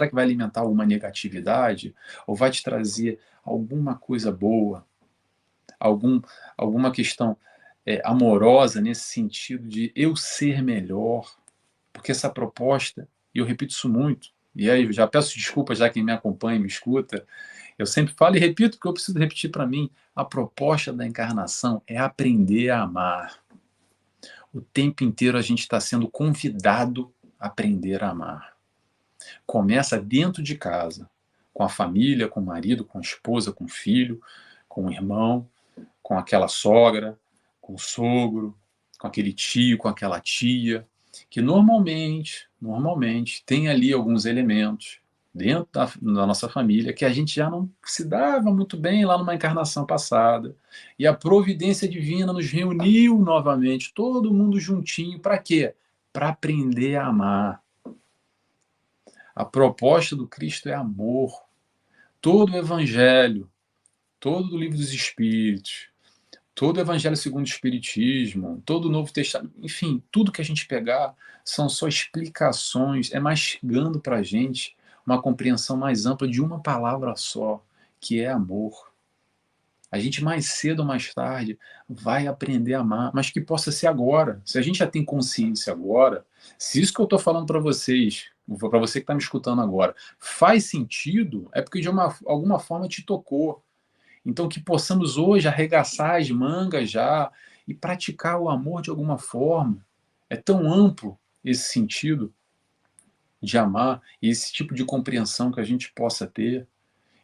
que vai alimentar alguma negatividade? Ou vai te trazer alguma coisa boa? Algum, alguma questão amorosa nesse sentido de eu ser melhor? Porque essa proposta, e eu repito isso muito, e aí já peço desculpas já quem me acompanha e me escuta, eu sempre falo e repito porque eu preciso repetir para mim, a proposta da encarnação é aprender a amar. O tempo inteiro a gente está sendo convidado a aprender a amar. Começa dentro de casa, com a família, com o marido, com a esposa, com o filho, com o irmão, com aquela sogra, com o sogro, com aquele tio, com aquela tia, que normalmente tem ali alguns elementos dentro da nossa família que a gente já não se dava muito bem lá numa encarnação passada. E a providência divina nos reuniu novamente, todo mundo juntinho, para quê? Para aprender a amar. A proposta do Cristo é amor. Todo o Evangelho, todo o Livro dos Espíritos, todo o Evangelho segundo o Espiritismo, todo o Novo Testamento, enfim, tudo que a gente pegar são só explicações, é mastigando para a gente uma compreensão mais ampla de uma palavra só, que é amor. A gente mais cedo ou mais tarde vai aprender a amar, mas que possa ser agora. Se a gente já tem consciência agora, se isso que eu estou falando para vocês, para você que está me escutando agora, faz sentido, é porque de alguma forma te tocou. Então, que possamos hoje arregaçar as mangas já e praticar o amor de alguma forma. É tão amplo esse sentido de amar e esse tipo de compreensão que a gente possa ter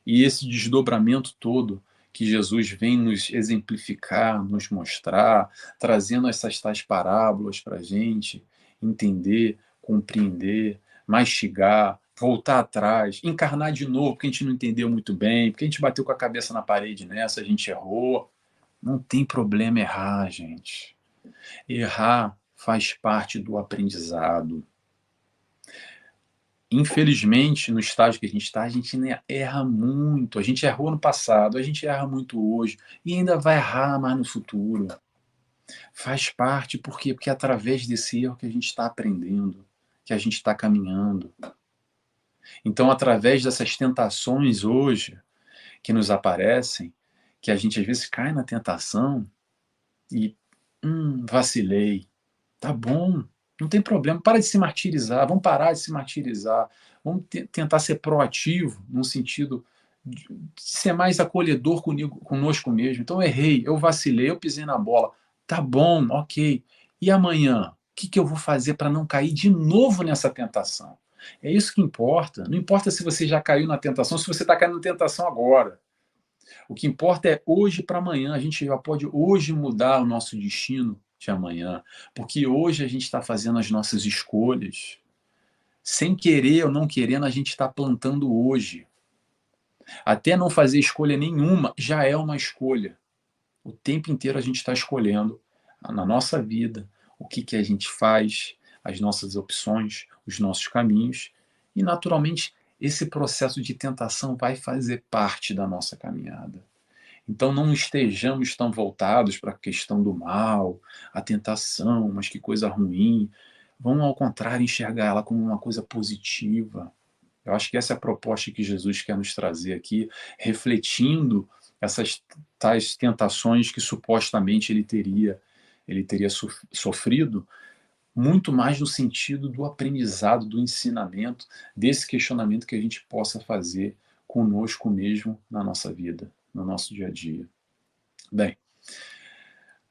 e esse desdobramento todo que Jesus vem nos exemplificar, nos mostrar, trazendo essas tais parábolas para a gente entender, compreender, mastigar, voltar atrás, encarnar de novo, porque a gente não entendeu muito bem, porque a gente bateu com a cabeça na parede nessa, a gente errou. Não tem problema errar, gente. Errar faz parte do aprendizado. Infelizmente, no estágio que a gente está, a gente erra muito. A gente errou no passado, a gente erra muito hoje e ainda vai errar mais no futuro. Faz parte, por quê? Porque é através desse erro que a gente está aprendendo, que a gente está caminhando. Então, através dessas tentações hoje que nos aparecem, que a gente às vezes cai na tentação e vacilei. Tá bom, não tem problema, para de se martirizar, vamos parar de se martirizar, vamos tentar ser proativo, no sentido de ser mais acolhedor conosco mesmo. Então, eu errei, eu vacilei, eu pisei na bola. Tá bom, ok. E amanhã? O que eu vou fazer para não cair de novo nessa tentação? É isso que importa. Não importa se você já caiu na tentação, se você está caindo na tentação agora. O que importa é hoje para amanhã. A gente já pode hoje mudar o nosso destino de amanhã, porque hoje a gente está fazendo as nossas escolhas. Sem querer ou não querendo, a gente está plantando hoje. Até não fazer escolha nenhuma já é uma escolha. O tempo inteiro a gente está escolhendo na nossa vida o que a gente faz, as nossas opções, os nossos caminhos, e naturalmente esse processo de tentação vai fazer parte da nossa caminhada. Então não estejamos tão voltados para a questão do mal, a tentação, mas que coisa ruim. Vamos, ao contrário, enxergar ela como uma coisa positiva. Eu acho que essa é a proposta que Jesus quer nos trazer aqui, refletindo essas tais tentações que supostamente ele teria sofrido, muito mais no sentido do aprendizado, do ensinamento, desse questionamento que a gente possa fazer conosco mesmo na nossa vida, no nosso dia a dia. Bem,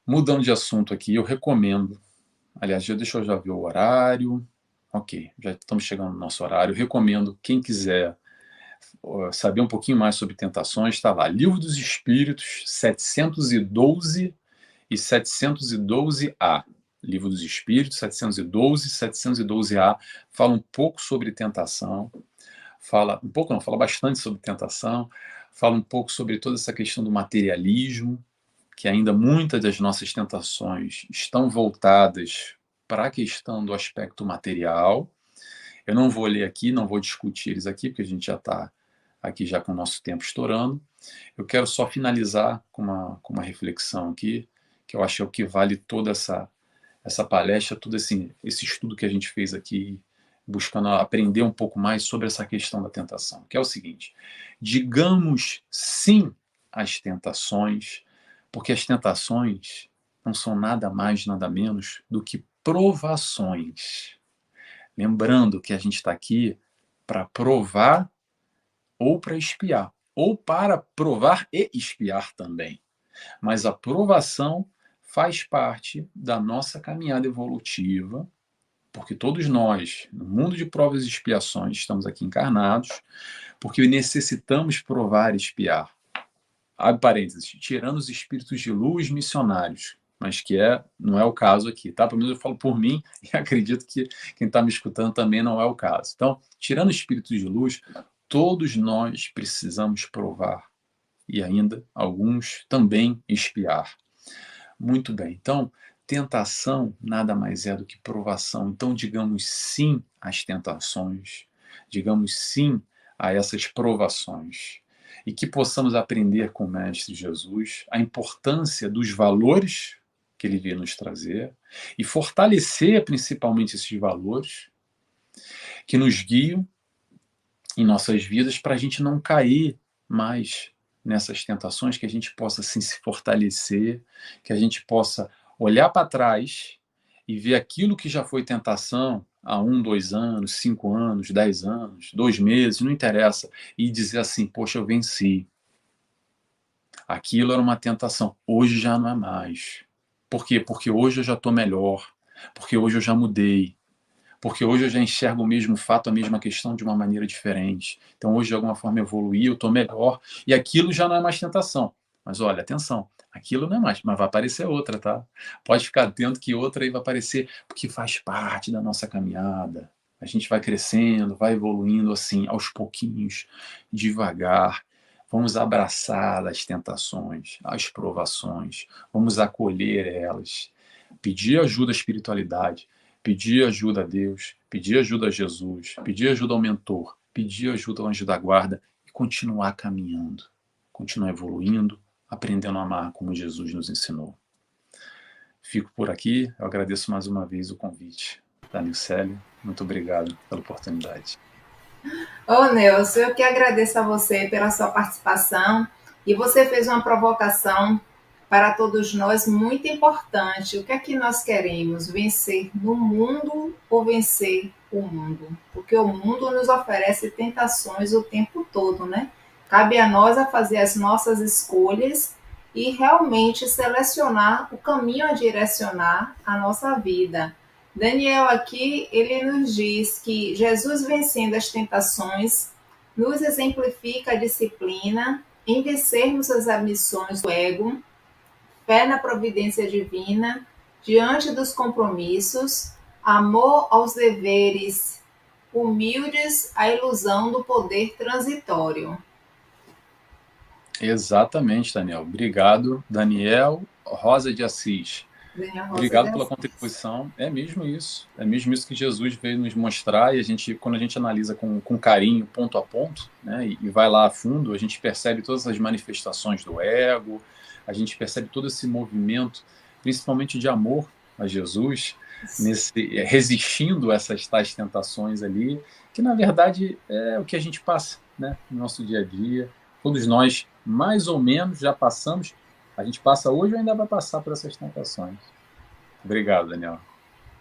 mudando de assunto aqui, eu recomendo, aliás, deixa eu já ver o horário, ok, já estamos chegando no nosso horário, eu recomendo, quem quiser saber um pouquinho mais sobre tentações, está lá, Livro dos Espíritos, 712 e 712A. Livro dos Espíritos, 712 e 712A, fala um pouco sobre tentação, fala bastante sobre tentação, fala um pouco sobre toda essa questão do materialismo, que ainda muitas das nossas tentações estão voltadas para a questão do aspecto material. Eu não vou ler aqui, não vou discutir eles aqui, porque a gente já está aqui já com o nosso tempo estourando. Eu quero só finalizar com uma reflexão aqui, que eu acho que é o que vale toda essa palestra, todo esse estudo que a gente fez aqui, buscando aprender um pouco mais sobre essa questão da tentação, que é o seguinte: digamos sim às tentações, porque as tentações não são nada mais, nada menos do que provações. Lembrando que a gente está aqui para provar ou para espiar, ou para provar e espiar também. Mas a provação faz parte da nossa caminhada evolutiva, porque todos nós, no mundo de provas e expiações, estamos aqui encarnados, porque necessitamos provar e expiar. Abre parênteses, tirando os espíritos de luz missionários, mas que não é o caso aqui, tá? Pelo menos eu falo por mim e acredito que quem está me escutando também não é o caso. Então, tirando espíritos de luz, todos nós precisamos provar e ainda alguns também expiar. Muito bem. Então, tentação nada mais é do que provação. Então, digamos sim às tentações, digamos sim a essas provações. E que possamos aprender com o Mestre Jesus a importância dos valores que ele veio nos trazer e fortalecer principalmente esses valores que nos guiam em nossas vidas para a gente não cair mais nessas tentações, que a gente possa assim, se fortalecer, que a gente possa olhar para trás e ver aquilo que já foi tentação há 1, 2 anos, 5 anos, 10 anos, 2 meses, não interessa, e dizer assim: poxa, eu venci. Aquilo era uma tentação, hoje já não é mais. Por quê? Porque hoje eu já estou melhor, porque hoje eu já mudei, porque hoje eu já enxergo o mesmo fato, a mesma questão de uma maneira diferente. Então hoje de alguma forma eu evoluí, eu estou melhor, e aquilo já não é mais tentação. Mas olha, atenção, aquilo não é mais, mas vai aparecer outra, tá? Pode ficar atento que outra aí vai aparecer, porque faz parte da nossa caminhada. A gente vai crescendo, vai evoluindo assim, aos pouquinhos, devagar. Vamos abraçar as tentações, as provações, vamos acolher elas, pedir ajuda à espiritualidade, pedir ajuda a Deus, pedir ajuda a Jesus, pedir ajuda ao mentor, pedir ajuda ao anjo da guarda e continuar caminhando, continuar evoluindo, aprendendo a amar como Jesus nos ensinou. Fico por aqui, eu agradeço mais uma vez o convite da Nilcélia. Muito obrigado pela oportunidade. Ô, Nelson, eu que agradeço a você pela sua participação e você fez uma provocação para todos nós muito importante. O que é que nós queremos? Vencer no mundo ou vencer o mundo? Porque o mundo nos oferece tentações o tempo todo, né? Cabe a nós a fazer as nossas escolhas e realmente selecionar o caminho a direcionar a nossa vida. Daniel aqui, ele nos diz que Jesus vencendo as tentações nos exemplifica a disciplina em vencermos as ambições do ego, fé na providência divina, diante dos compromissos, amor aos deveres humildes, a ilusão do poder transitório. Exatamente, Daniel. Obrigado, Daniel Rosa de Assis. Obrigado pela contribuição. É mesmo isso que Jesus veio nos mostrar, e quando a gente analisa com carinho, ponto a ponto, né, e vai lá a fundo, a gente percebe todas as manifestações do ego, a gente percebe todo esse movimento, principalmente de amor a Jesus, resistindo a essas tais tentações ali, que na verdade é o que a gente passa, né, no nosso dia a dia. Todos nós, mais ou menos, já passamos. A gente passa hoje ou ainda vai passar por essas tentações. Obrigado, Daniel.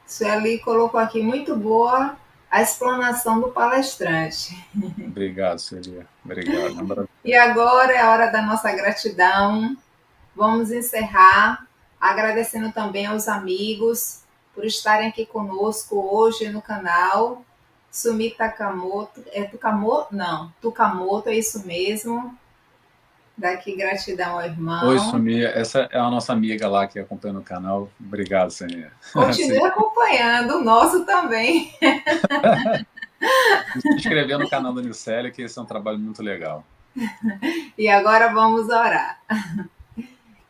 Sueli colocou aqui muito boa a explanação do palestrante. Obrigado, Sueli. Obrigado. E agora é a hora da nossa gratidão. Vamos encerrar agradecendo também aos amigos por estarem aqui conosco hoje no canal. Sumi Takamoto, Tukamoto, é isso mesmo. Daqui gratidão ao irmão. Oi, Sumi, essa é a nossa amiga lá que acompanha o canal. Obrigado, Sumi. Continue acompanhando o nosso também. Se inscrever no canal da Nilcélia, que esse é um trabalho muito legal. E agora vamos orar.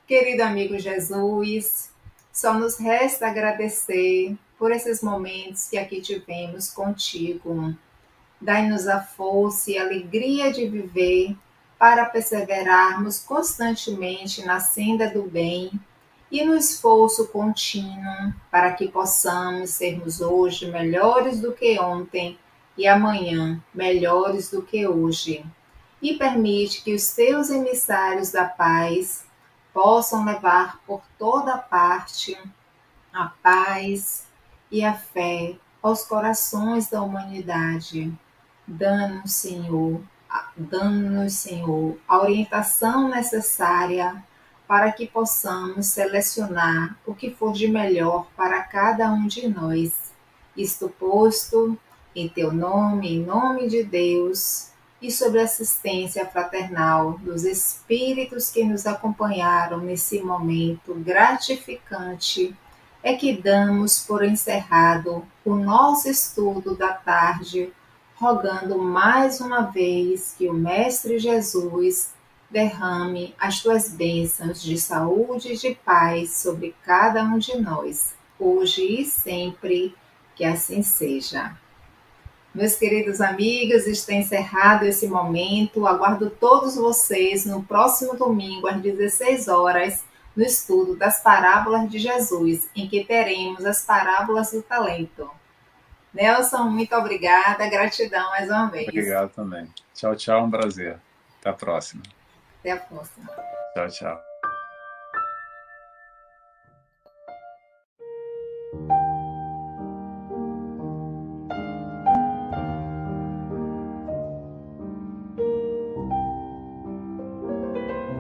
Querido amigo Jesus, só nos resta agradecer por esses momentos que aqui tivemos contigo. Dai-nos a força e a alegria de viver para perseverarmos constantemente na senda do bem e no esforço contínuo para que possamos sermos hoje melhores do que ontem e amanhã melhores do que hoje. E permite que os teus emissários da paz possam levar por toda parte a paz e a fé aos corações da humanidade. Dando-nos, Senhor, a orientação necessária para que possamos selecionar o que for de melhor para cada um de nós. Isto posto, em teu nome, em nome de Deus, e sob a assistência fraternal dos Espíritos que nos acompanharam nesse momento gratificante, é que damos por encerrado o nosso estudo da tarde, rogando mais uma vez que o Mestre Jesus derrame as tuas bênçãos de saúde e de paz sobre cada um de nós, hoje e sempre, que assim seja. Meus queridos amigos, está encerrado esse momento. Aguardo todos vocês no próximo domingo, às 16 horas, no estudo das parábolas de Jesus, em que teremos as parábolas do talento. Nelson, muito obrigada, gratidão mais uma vez. Obrigado também. Tchau, tchau, um prazer. Até a próxima. Até a próxima. Tchau, tchau.